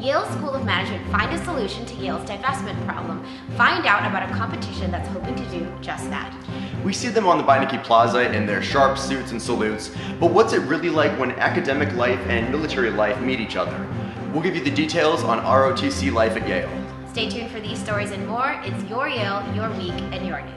Yale School of Management find a solution to Yale's divestment problem? Find out about a competition that's hoping to do just that. We see them on the Beinecke Plaza in their sharp suits and salutes, but what's it really like when academic life and military life meet each other? We'll give you the details on ROTC life at Yale. Stay tuned for these stories and more. It's your Yale, your week, and your news.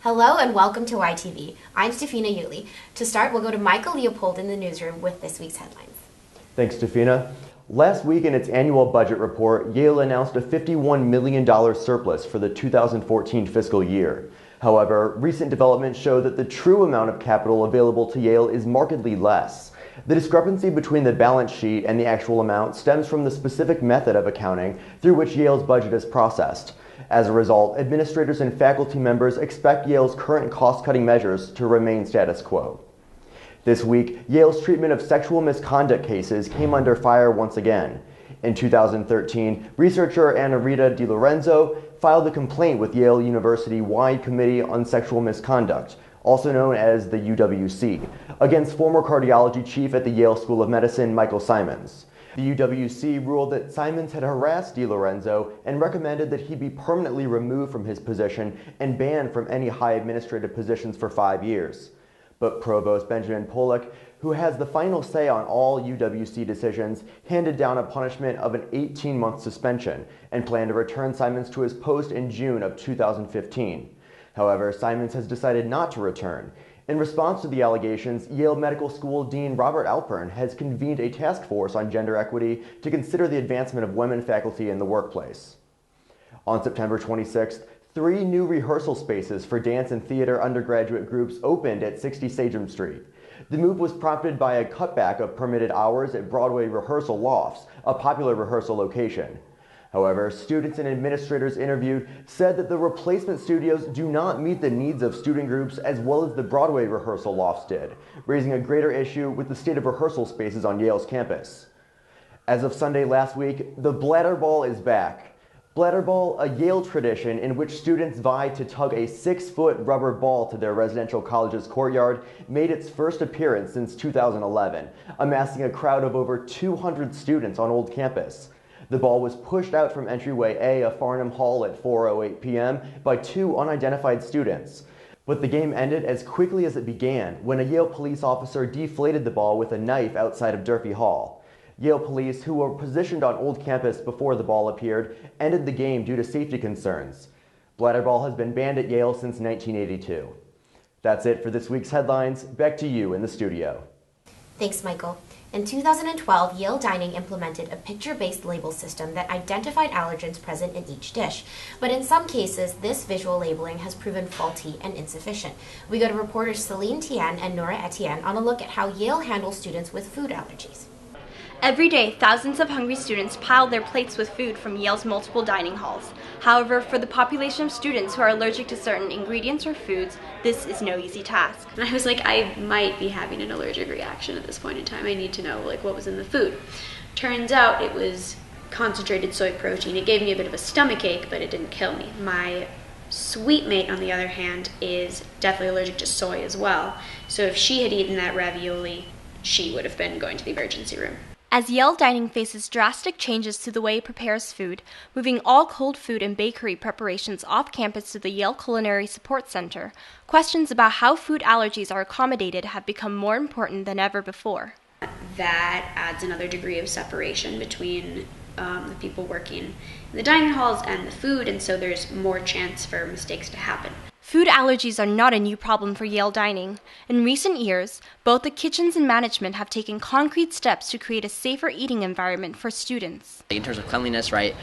Hello and welcome to YTV. I'm Stefina Yuli. To start, we'll go to Michael Leopold in the newsroom with this week's headlines. Thanks, Stefina. Last week in its annual budget report, Yale announced a $51 million surplus for the 2014 fiscal year. However, recent developments show that the true amount of capital available to Yale is markedly less. The discrepancy between the balance sheet and the actual amount stems from the specific method of accounting through which Yale's budget is processed. As a result, administrators and faculty members expect Yale's current cost-cutting measures to remain status quo. This week, Yale's treatment of sexual misconduct cases came under fire once again. In 2013, researcher Anna Rita DiLorenzo filed a complaint with Yale University-wide Committee on Sexual Misconduct, also known as the UWC, against former cardiology chief at the Yale School of Medicine, Michael Simons. The UWC ruled that Simons had harassed DiLorenzo and recommended that he be permanently removed from his position and banned from any high administrative positions for 5 years. But Provost Benjamin Pollock, who has the final say on all UWC decisions, handed down a punishment of an 18-month suspension and planned to return Simons to his post in June of 2015. However, Simons has decided not to return. In response to the allegations, Yale Medical School Dean Robert Alpern has convened a task force on gender equity to consider the advancement of women faculty in the workplace. On September 26th, 3 new rehearsal spaces for dance and theater undergraduate groups opened at 60 Sagem Street. The move was prompted by a cutback of permitted hours at Broadway Rehearsal Lofts, a popular rehearsal location. However, students and administrators interviewed said that the replacement studios do not meet the needs of student groups as well as the Broadway Rehearsal Lofts did, raising a greater issue with the state of rehearsal spaces on Yale's campus. As of Sunday last week, the bladder ball is back. Bladder ball, a Yale tradition in which students vie to tug a 6-foot rubber ball to their residential college's courtyard, made its first appearance since 2011, amassing a crowd of over 200 students on Old Campus. The ball was pushed out from entryway A of Farnham Hall at 4:08 p.m. by 2 unidentified students. But the game ended as quickly as it began when a Yale police officer deflated the ball with a knife outside of Durfee Hall. Yale police, who were positioned on Old Campus before the ball appeared, ended the game due to safety concerns. Bladderball has been banned at Yale since 1982. That's it for this week's headlines. Back to you in the studio. Thanks, Michael. In 2012, Yale Dining implemented a picture-based label system that identified allergens present in each dish. But in some cases, this visual labeling has proven faulty and insufficient. We go to reporters Celine Tien and Nora Etienne on a look at how Yale handles students with food allergies. Every day, thousands of hungry students pile their plates with food from Yale's multiple dining halls. However, for the population of students who are allergic to certain ingredients or foods, this is no easy task. And I was like, I might be having an allergic reaction at this point in time. I need to know what was in the food. Turns out it was concentrated soy protein. It gave me a bit of a stomach ache, but it didn't kill me. My sweet mate, on the other hand, is definitely allergic to soy as well. So if she had eaten that ravioli, she would have been going to the emergency room. As Yale Dining faces drastic changes to the way it prepares food, moving all cold food and bakery preparations off campus to the Yale Culinary Support Center, questions about how food allergies are accommodated have become more important than ever before. That adds another degree of separation between the people working in the dining halls and the food, and so there's more chance for mistakes to happen. Food allergies are not a new problem for Yale Dining. In recent years, both the kitchens and management have taken concrete steps to create a safer eating environment for students. In terms of cleanliness, right,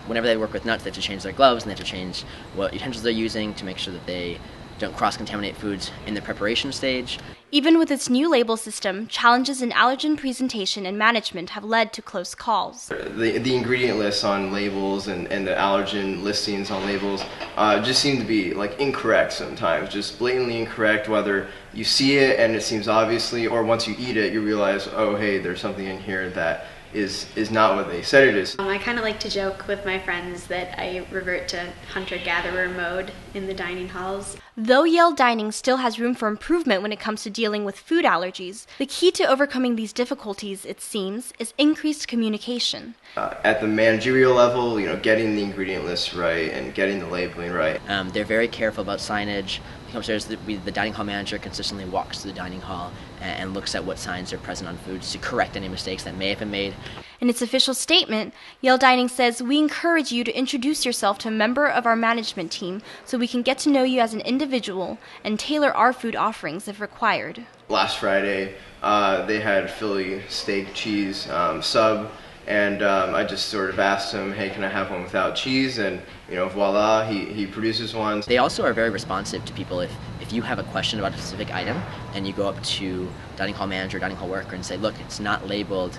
whenever they work with nuts, they have to change their gloves and they have to change what utensils they're using to make sure that they don't cross-contaminate foods in the preparation stage. Even with its new label system, challenges in allergen presentation and management have led to close calls. The ingredient lists on labels and the allergen listings on labels just seem to be like incorrect sometimes, just blatantly incorrect, whether you see it and it seems obviously, or once you eat it you realize, oh hey, there's something in here that is not what they said it is. I kind of like to joke with my friends that I revert to hunter-gatherer mode in the dining halls. Though Yale Dining still has room for improvement when it comes to dealing with food allergies, the key to overcoming these difficulties, it seems, is increased communication. At the managerial level, getting the ingredient list right and getting the labeling right. They're very careful about signage. Upstairs, the dining hall manager consistently walks to the dining hall and looks at what signs are present on foods to correct any mistakes that may have been made. In its official statement, Yale Dining says, "We encourage you to introduce yourself to a member of our management team so we can get to know you as an individual and tailor our food offerings if required." Last Friday, they had Philly steak cheese sub, and I just sort of asked him, hey, can I have one without cheese? And voila, he produces one. They also are very responsive to people. If you have a question about a specific item and you go up to dining hall manager, dining hall worker and say, look, it's not labeled,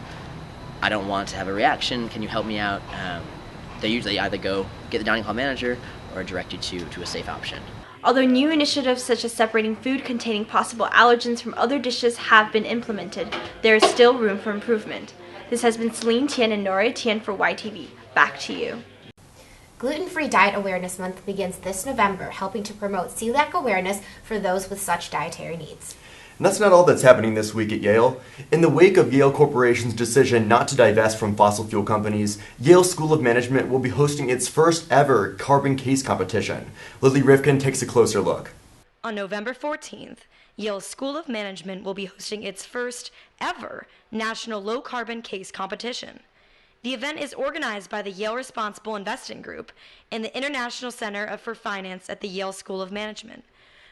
I don't want to have a reaction, can you help me out? They usually either go get the dining hall manager or direct you to a safe option. Although new initiatives such as separating food containing possible allergens from other dishes have been implemented, there is still room for improvement. This has been Celine Tien and Nora Tien for YTV. Back to you. Gluten-Free Diet Awareness Month begins this November, helping to promote celiac awareness for those with such dietary needs. And that's not all that's happening this week at Yale. In the wake of Yale Corporation's decision not to divest from fossil fuel companies, Yale School of Management will be hosting its first ever carbon case competition. Lily Rifkin takes a closer look. On November 14th, Yale School of Management will be hosting its first ever National Low Carbon Case Competition. The event is organized by the Yale Responsible Investing Group and the International Center for Finance at the Yale School of Management.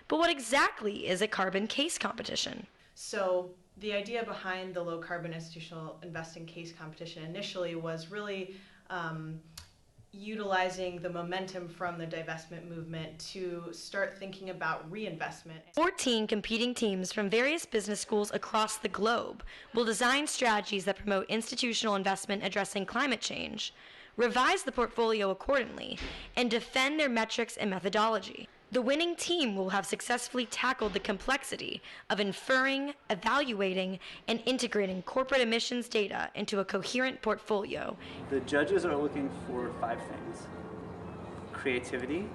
But what exactly is a carbon case competition? So the idea behind the low carbon institutional investing case competition initially was really utilizing the momentum from the divestment movement to start thinking about reinvestment. 14 competing teams from various business schools across the globe will design strategies that promote institutional investment addressing climate change, revise the portfolio accordingly, and defend their metrics and methodology. The winning team will have successfully tackled the complexity of inferring, evaluating, and integrating corporate emissions data into a coherent portfolio. The judges are looking for 5 things: creativity,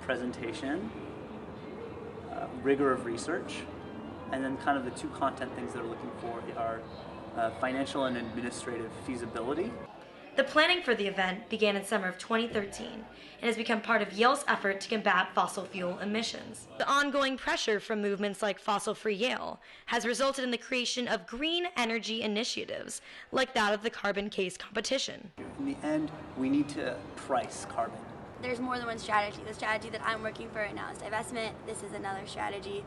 presentation, rigor of research, and then kind of the 2 content things they're looking for are financial and administrative feasibility. The planning for the event began in summer of 2013 and has become part of Yale's effort to combat fossil fuel emissions. The ongoing pressure from movements like Fossil Free Yale has resulted in the creation of green energy initiatives like that of the carbon case competition. In the end, we need to price carbon. There's more than one strategy. The strategy that I'm working for right now is divestment. This is another strategy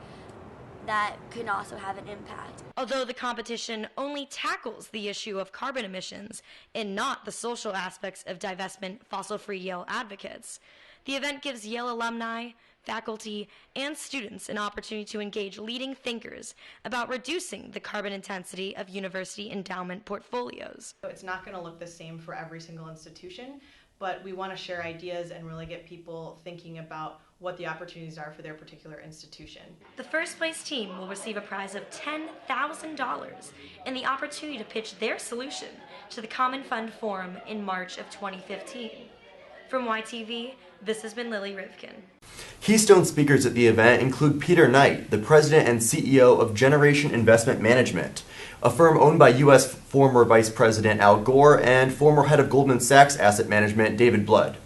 that can also have an impact. Although the competition only tackles the issue of carbon emissions and not the social aspects of divestment, fossil-free Yale advocates, the event gives Yale alumni, faculty, and students an opportunity to engage leading thinkers about reducing the carbon intensity of university endowment portfolios. It's not going to look the same for every single institution, but we want to share ideas and really get people thinking about what the opportunities are for their particular institution. The first place team will receive a prize of $10,000 and the opportunity to pitch their solution to the Common Fund Forum in March of 2015. From YTV, this has been Lily Rifkin. Keystone speakers at the event include Peter Knight, the president and CEO of Generation Investment Management, a firm owned by U.S. former Vice President Al Gore and former head of Goldman Sachs Asset Management David Blood.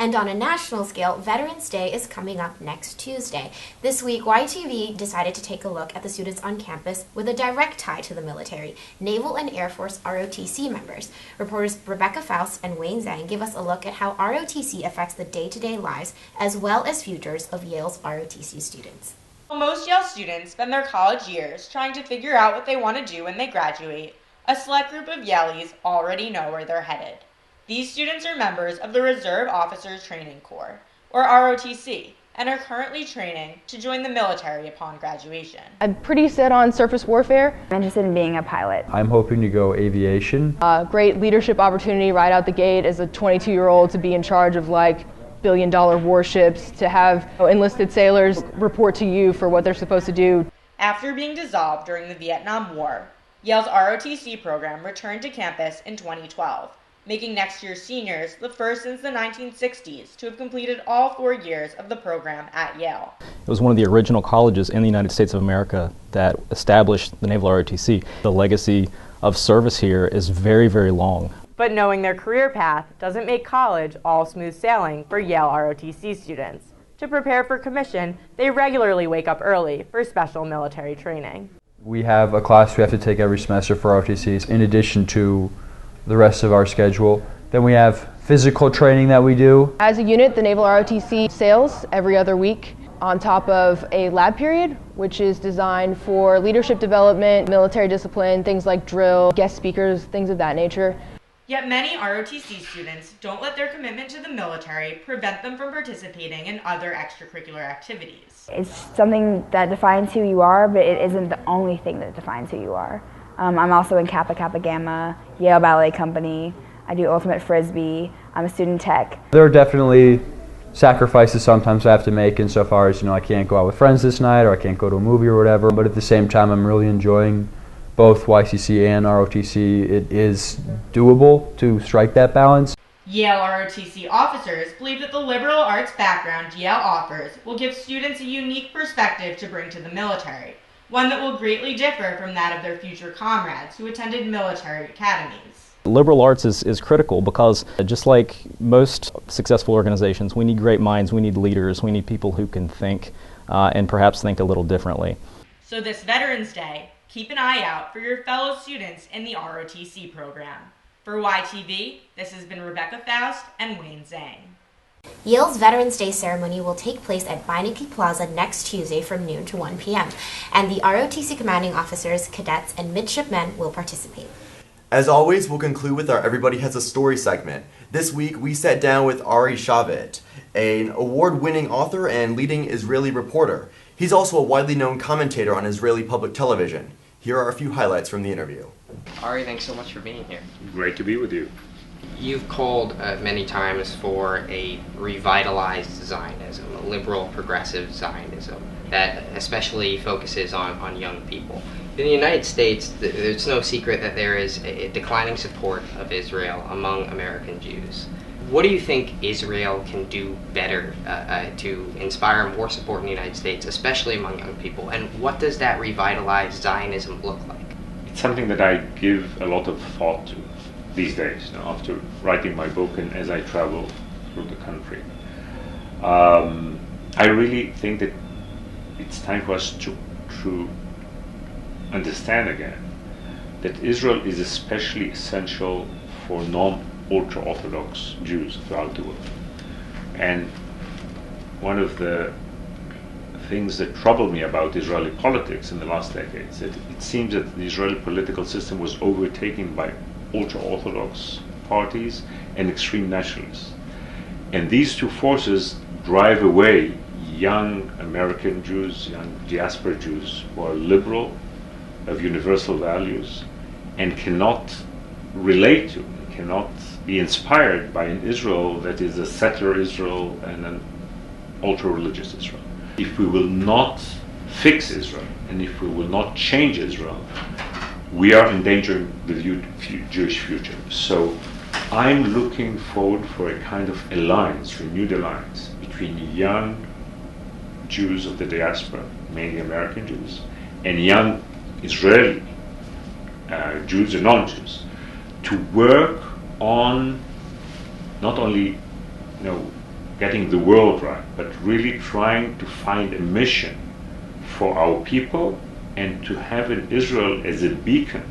And on a national scale, Veterans Day is coming up next Tuesday. This week, YTV decided to take a look at the students on campus with a direct tie to the military, Naval and Air Force ROTC members. Reporters Rebecca Faust and Wayne Zhang give us a look at how ROTC affects the day-to-day lives as well as futures of Yale's ROTC students. While most Yale students spend their college years trying to figure out what they want to do when they graduate, a select group of Yaleys already know where they're headed. These students are members of the Reserve Officers Training Corps, or ROTC, and are currently training to join the military upon graduation. I'm pretty set on surface warfare. I'm interested in being a pilot. I'm hoping to go aviation. Great leadership opportunity right out the gate as a 22-year-old to be in charge of like billion-dollar warships, to have enlisted sailors report to you for what they're supposed to do. After being dissolved during the Vietnam War, Yale's ROTC program returned to campus in 2012, making next year's seniors the first since the 1960s to have completed all 4 years of the program at Yale. It was one of the original colleges in the United States of America that established the Naval ROTC. The legacy of service here is very, very long. But knowing their career path doesn't make college all smooth sailing for Yale ROTC students. To prepare for commission, they regularly wake up early for special military training. We have a class we have to take every semester for ROTCs in addition to the rest of our schedule. Then we have physical training that we do. As a unit, the Naval ROTC sails every other week on top of a lab period, which is designed for leadership development, military discipline, things like drill, guest speakers, things of that nature. Yet many ROTC students don't let their commitment to the military prevent them from participating in other extracurricular activities. It's something that defines who you are, but it isn't the only thing that defines who you are. I'm also in Kappa Kappa Gamma, Yale Ballet Company. I do ultimate frisbee. I'm a student tech. There are definitely sacrifices sometimes I have to make insofar as, I can't go out with friends this night or I can't go to a movie or whatever, but at the same time I'm really enjoying both YCC and ROTC. It is doable to strike that balance. Yale ROTC officers believe that the liberal arts background Yale offers will give students a unique perspective to bring to the military, one that will greatly differ from that of their future comrades who attended military academies. Liberal arts is critical because just like most successful organizations, we need great minds, we need leaders, we need people who can think and perhaps think a little differently. So this Veterans Day, keep an eye out for your fellow students in the ROTC program. For YTV, this has been Rebecca Faust and Wayne Zhang. Yale's Veterans Day ceremony will take place at Beinecke Plaza next Tuesday from noon to 1 p.m., and the ROTC commanding officers, cadets, and midshipmen will participate. As always, we'll conclude with our Everybody Has a Story segment. This week, we sat down with Ari Shavit, an award-winning author and leading Israeli reporter. He's also a widely known commentator on Israeli public television. Here are a few highlights from the interview. Ari, thanks so much for being here. Great to be with you. You've called many times for a revitalized Zionism, a liberal progressive Zionism that especially focuses on young people. In the United States, it's no secret that there is a declining support of Israel among American Jews. What do you think Israel can do better to inspire more support in the United States, especially among young people? And what does that revitalized Zionism look like? It's something that I give a lot of thought to these days, after writing my book and as I travel through the country. I really think that it's time for us to understand again that Israel is especially essential for non-ultra-Orthodox Jews throughout the world. And one of the things that troubled me about Israeli politics in the last decades, that it seems that the Israeli political system was overtaken by ultra-Orthodox parties and extreme nationalists. And these two forces drive away young American Jews, young diaspora Jews who are liberal, of universal values, and cannot relate to, cannot be inspired by an Israel that is a settler Israel and an ultra-religious Israel. If we will not fix Israel, and if we will not change Israel, we are endangering the Jewish future. So I'm looking forward for a kind of alliance, renewed alliance, between young Jews of the diaspora, mainly American Jews, and young Israeli Jews and non-Jews, to work on not only getting the world right, but really trying to find a mission for our people and to have in Israel as a beacon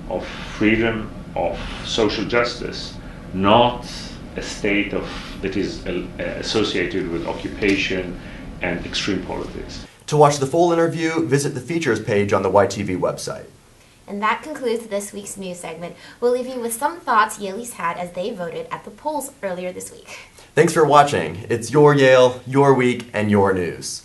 of freedom, of social justice, not a state that is associated with occupation and extreme politics. To watch the full interview, visit the features page on the YTV website. And that concludes this week's news segment. We'll leave you with some thoughts Yaleys had as they voted at the polls earlier this week. Thanks for watching. It's your Yale, your week, and your news.